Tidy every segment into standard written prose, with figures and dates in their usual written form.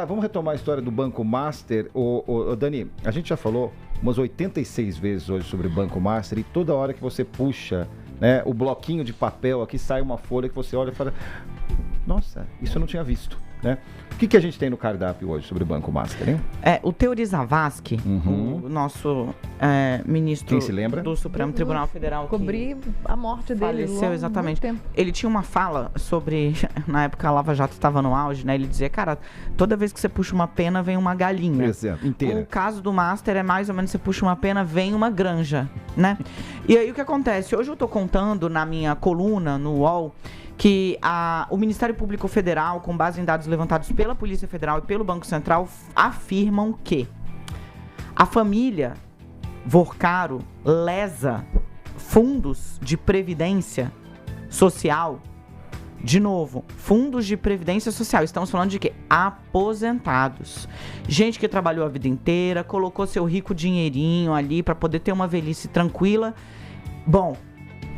Vamos retomar a história do Banco Master. Dani, a gente já falou umas 86 vezes hoje sobre o Banco Master e toda hora que você puxa, né, o bloquinho de papel aqui, sai uma folha que você olha e fala: nossa, isso eu não tinha visto, né? O que a gente tem no cardápio hoje sobre o Banco Master, hein? O Teori Zavascki, o nosso ministro Quem se lembra? do Supremo Tribunal Federal. Cobri a morte dele. Faleceu, exatamente. Ele tinha uma fala sobre, na época a Lava Jato estava no auge, né? Ele dizia: cara, toda vez que você puxa uma pena, vem uma galinha. Exato, inteira. O caso do Master é mais ou menos: você puxa uma pena, vem uma granja, né? E aí o que acontece? Hoje eu tô contando na minha coluna, no UOL, que o Ministério Público Federal, com base em dados levantados pela Polícia Federal e pelo Banco Central, afirmam que a família Vorcaro lesa fundos de previdência social. De novo, fundos de previdência social. Estamos falando de quê? Aposentados. Gente que trabalhou a vida inteira, colocou seu rico dinheirinho ali para poder ter uma velhice tranquila. Bom,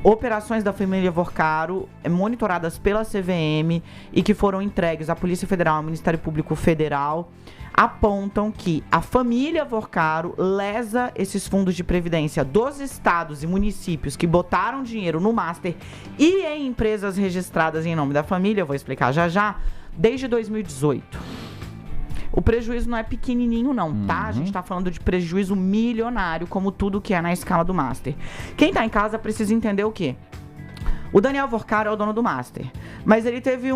operações da família Vorcaro monitoradas pela CVM e que foram entregues à Polícia Federal e ao Ministério Público Federal apontam que a família Vorcaro lesa esses fundos de previdência dos estados e municípios que botaram dinheiro no Master e em empresas registradas em nome da família, eu vou explicar já, desde 2018. O prejuízo não é pequenininho não, tá? A gente tá falando de prejuízo milionário, como tudo que é na escala do Master. Quem tá em casa precisa entender o quê? O Daniel Vorcaro é o dono do Master, mas ele teve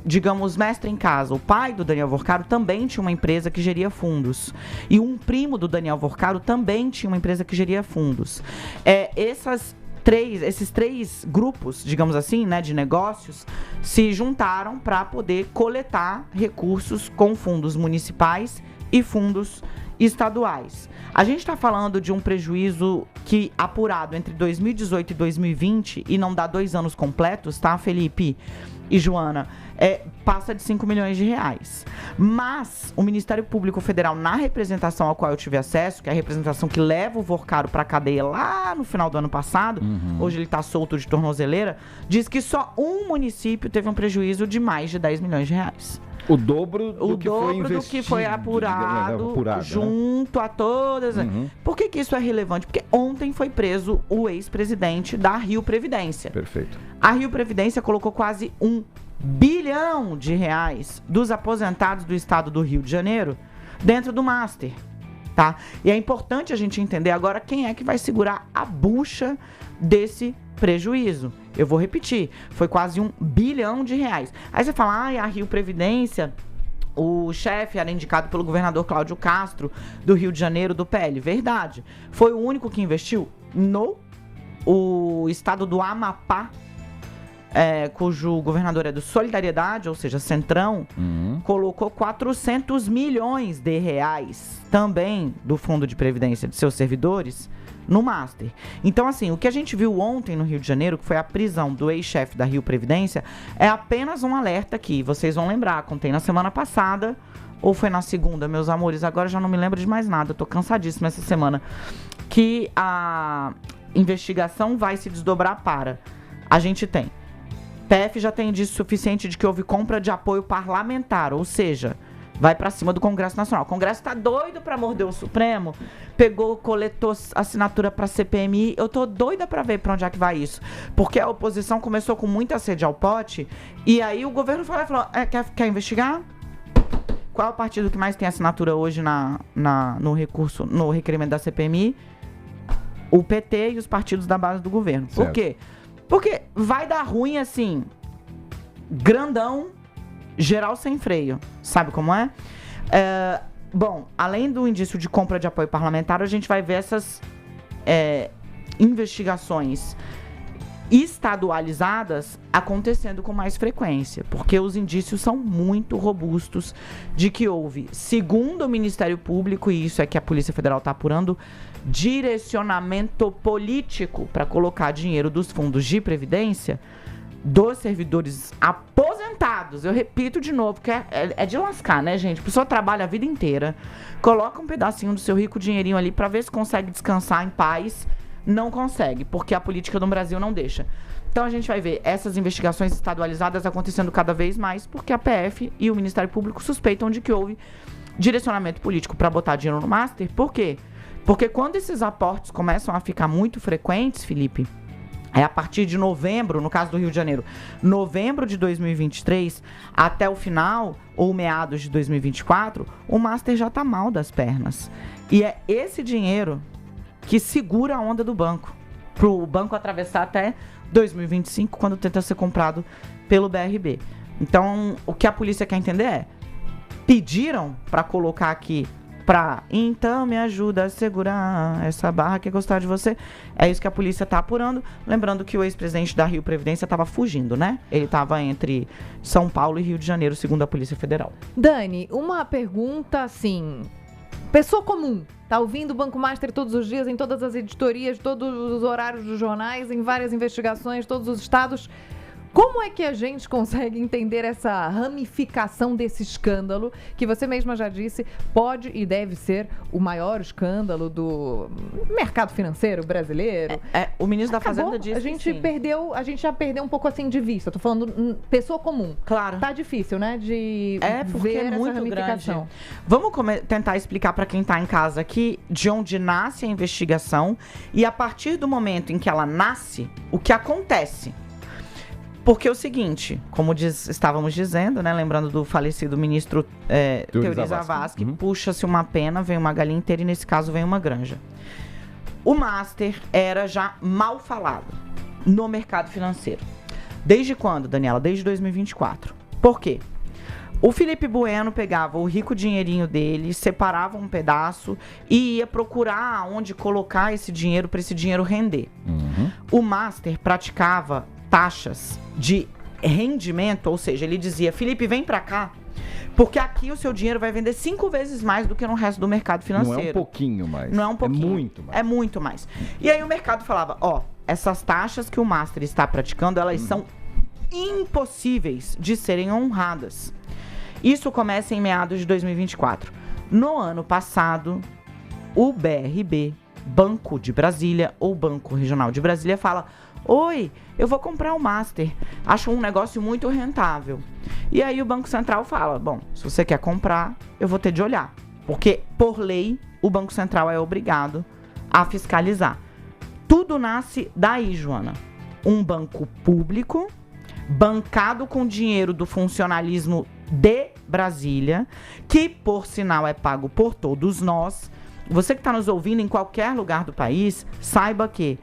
digamos, mestre em casa. O pai do Daniel Vorcaro também tinha uma empresa que geria fundos. E um primo do Daniel Vorcaro também tinha uma empresa que geria fundos. Esses três grupos, digamos assim, né, de negócios, se juntaram para poder coletar recursos com fundos municipais e fundos estaduais. A gente está falando de um prejuízo que, apurado entre 2018 e 2020, e não dá 2 anos completos, tá, Felipe e Joana, passa de 5 milhões de reais. Mas o Ministério Público Federal, na representação a qual eu tive acesso, que é a representação que leva o Vorcaro para a cadeia lá no final do ano passado, hoje ele está solto de tornozeleira, diz que só um município teve um prejuízo de mais de 10 milhões de reais. O dobro do que foi investido, do que foi apurado junto, né, a todas. Por que isso é relevante? Porque ontem foi preso o ex-presidente da Rio Previdência. Perfeito. A Rio Previdência colocou quase 1 bilhão de reais dos aposentados do estado do Rio de Janeiro dentro do Master, tá? E é importante a gente entender agora quem é que vai segurar a bucha desse prejuízo. Eu vou repetir, foi quase 1 bilhão de reais. Aí você fala: a Rio Previdência, o chefe era indicado pelo governador Cláudio Castro, do Rio de Janeiro, do PL. Verdade. Foi o único que investiu? O estado do Amapá, cujo governador é do Solidariedade, ou seja, Centrão, colocou 400 milhões de reais também do Fundo de Previdência de seus servidores no Master. Então, assim, o que a gente viu ontem no Rio de Janeiro, que foi a prisão do ex-chefe da Rio Previdência, é apenas um alerta aqui. Vocês vão lembrar, contei na semana passada, ou foi na segunda, meus amores, agora já não me lembro de mais nada, eu tô cansadíssima essa semana, que a investigação vai se desdobrar para... A gente tem PF já tem indício suficiente de que houve compra de apoio parlamentar, ou seja, vai pra cima do Congresso Nacional. O Congresso tá doido pra morder o Supremo, coletou assinatura pra CPMI. Eu tô doida pra ver pra onde é que vai isso. Porque a oposição começou com muita sede ao pote, e aí o governo falou: quer investigar? Qual é o partido que mais tem assinatura hoje no recurso, no requerimento da CPMI? O PT e os partidos da base do governo. Certo. Por quê? Porque vai dar ruim, assim, grandão, geral sem freio. Sabe como é? Bom, além do indício de compra de apoio parlamentar, a gente vai ver essas investigações estadualizadas acontecendo com mais frequência, porque os indícios são muito robustos de que houve, segundo o Ministério Público, e isso é que a Polícia Federal está apurando, direcionamento político para colocar dinheiro dos fundos de previdência dos servidores aposentados. Eu repito de novo, que é de lascar, né, gente? A pessoa trabalha a vida inteira, coloca um pedacinho do seu rico dinheirinho ali para ver se consegue descansar em paz não consegue, porque a política do Brasil não deixa. Então a gente vai ver essas investigações estadualizadas acontecendo cada vez mais, porque a PF e o Ministério Público suspeitam de que houve direcionamento político para botar dinheiro no Master. Por quê? Porque quando esses aportes começam a ficar muito frequentes, Felipe, é a partir de novembro, no caso do Rio de Janeiro, novembro de 2023, até o final, ou meados de 2024, o Master já tá mal das pernas. E é esse dinheiro que segura a onda do banco, pro banco atravessar até 2025, quando tenta ser comprado pelo BRB. Então, o que a polícia quer entender é, pediram para colocar aqui então me ajuda a segurar essa barra que é gostar de você. É isso que a polícia tá apurando. Lembrando que o ex-presidente da Rio Previdência estava fugindo, né? Ele estava entre São Paulo e Rio de Janeiro, segundo a Polícia Federal. Dani, uma pergunta assim, pessoa comum, tá ouvindo o Banco Master todos os dias, em todas as editorias, todos os horários dos jornais, em várias investigações, todos os estados. Como é que a gente consegue entender essa ramificação desse escândalo, que você mesma já disse, pode e deve ser o maior escândalo do mercado financeiro brasileiro? O ministro da Fazenda disse a gente já perdeu um pouco assim de vista. Tô falando pessoa comum. Claro. Tá difícil, né, de porque ver é muito essa ramificação. grande. Vamos tentar explicar para quem tá em casa aqui de onde nasce a investigação e a partir do momento em que ela nasce, o que acontece. Porque é o seguinte, como estávamos dizendo, né, lembrando do falecido ministro Teori Zavascki, puxa-se uma pena, vem uma galinha inteira e nesse caso vem uma granja. O Master era já mal falado no mercado financeiro. Desde quando, Daniela? Desde 2024. Por quê? O Felipe Bueno pegava o rico dinheirinho dele, separava um pedaço e ia procurar onde colocar esse dinheiro para esse dinheiro render. O Master praticava taxas de rendimento, ou seja, ele dizia, Felipe, vem pra cá, porque aqui o seu dinheiro vai vender 5 vezes mais do que no resto do mercado financeiro. Não é um pouquinho mais. Não é um pouquinho. É muito mais. É muito mais. E aí o mercado falava, essas taxas que o Master está praticando, elas são impossíveis de serem honradas. Isso começa em meados de 2024. No ano passado, o BRB, Banco de Brasília, ou Banco Regional de Brasília, fala, oi, eu vou comprar o Master, acho um negócio muito rentável. E aí o Banco Central fala, bom, se você quer comprar, eu vou ter de olhar. Porque, por lei, o Banco Central é obrigado a fiscalizar. Tudo nasce daí, Joana. Um banco público, bancado com dinheiro do funcionalismo de Brasília, que, por sinal, é pago por todos nós. Você que está nos ouvindo em qualquer lugar do país, saiba que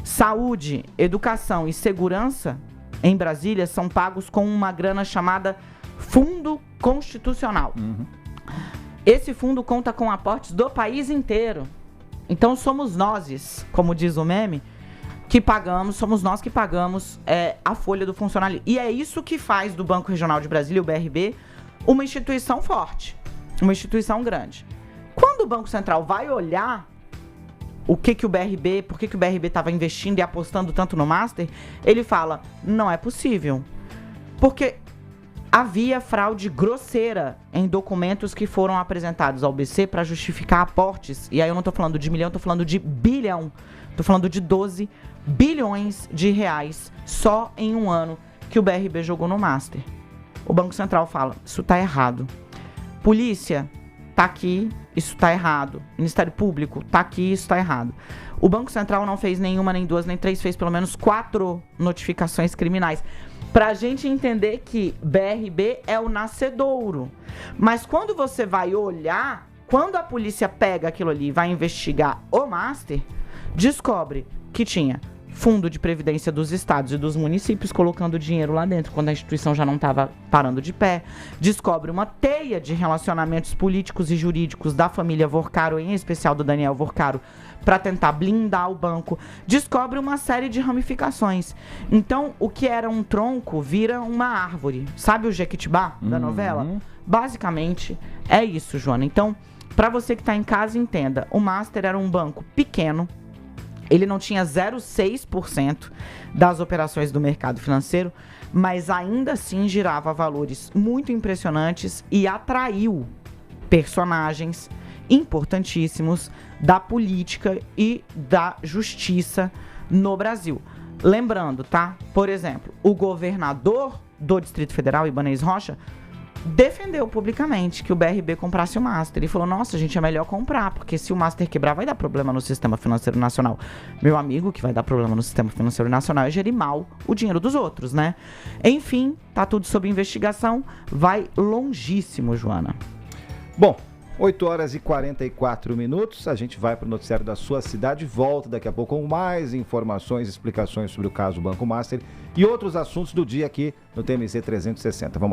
saúde, educação e segurança em Brasília são pagos com uma grana chamada Fundo Constitucional. Esse fundo conta com aportes do país inteiro. Então somos nós, como diz o meme, que pagamos, somos nós que pagamos a folha do funcionário. E é isso que faz do Banco Regional de Brasília, o BRB, uma instituição forte, uma instituição grande. Quando o Banco Central vai olhar por que o BRB estava investindo e apostando tanto no Master, ele fala, não é possível. Porque havia fraude grosseira em documentos que foram apresentados ao BC para justificar aportes. E aí eu não estou falando de milhão, estou falando de bilhão. Estou falando de 12 bilhões de reais só em um ano que o BRB jogou no Master. O Banco Central fala, isso está errado. Polícia, tá aqui, isso tá errado. Ministério Público, tá aqui, isso tá errado. O Banco Central não fez nenhuma, nem duas, nem três, fez pelo menos 4 notificações criminais. Pra gente entender que BRB é o nascedouro. Mas quando você vai olhar, quando a polícia pega aquilo ali e vai investigar o Master, descobre que tinha fundo de previdência dos estados e dos municípios colocando dinheiro lá dentro, quando a instituição já não estava parando de pé. Descobre uma teia de relacionamentos políticos e jurídicos da família Vorcaro, em especial do Daniel Vorcaro, para tentar blindar o banco. Descobre uma série de ramificações. Então, o que era um tronco vira uma árvore. Sabe o Jequitibá da novela? Basicamente, é isso, Joana. Então, para você que está em casa, entenda. O Master era um banco pequeno. Ele não tinha 0,6% das operações do mercado financeiro, mas ainda assim girava valores muito impressionantes e atraiu personagens importantíssimos da política e da justiça no Brasil. Lembrando, tá? Por exemplo, o governador do Distrito Federal, Ibanez Rocha, defendeu publicamente que o BRB comprasse o Master. Ele falou, nossa, gente, é melhor comprar, porque se o Master quebrar, vai dar problema no sistema financeiro nacional. Meu amigo, que vai dar problema no sistema financeiro nacional é gerir mal o dinheiro dos outros, né? Enfim, tá tudo sob investigação, vai longíssimo, Joana. Bom, 8 horas e 44 minutos, a gente vai para o noticiário da sua cidade, volta daqui a pouco com mais informações e explicações sobre o caso Banco Master e outros assuntos do dia aqui no TMZ 360. Vamos lá.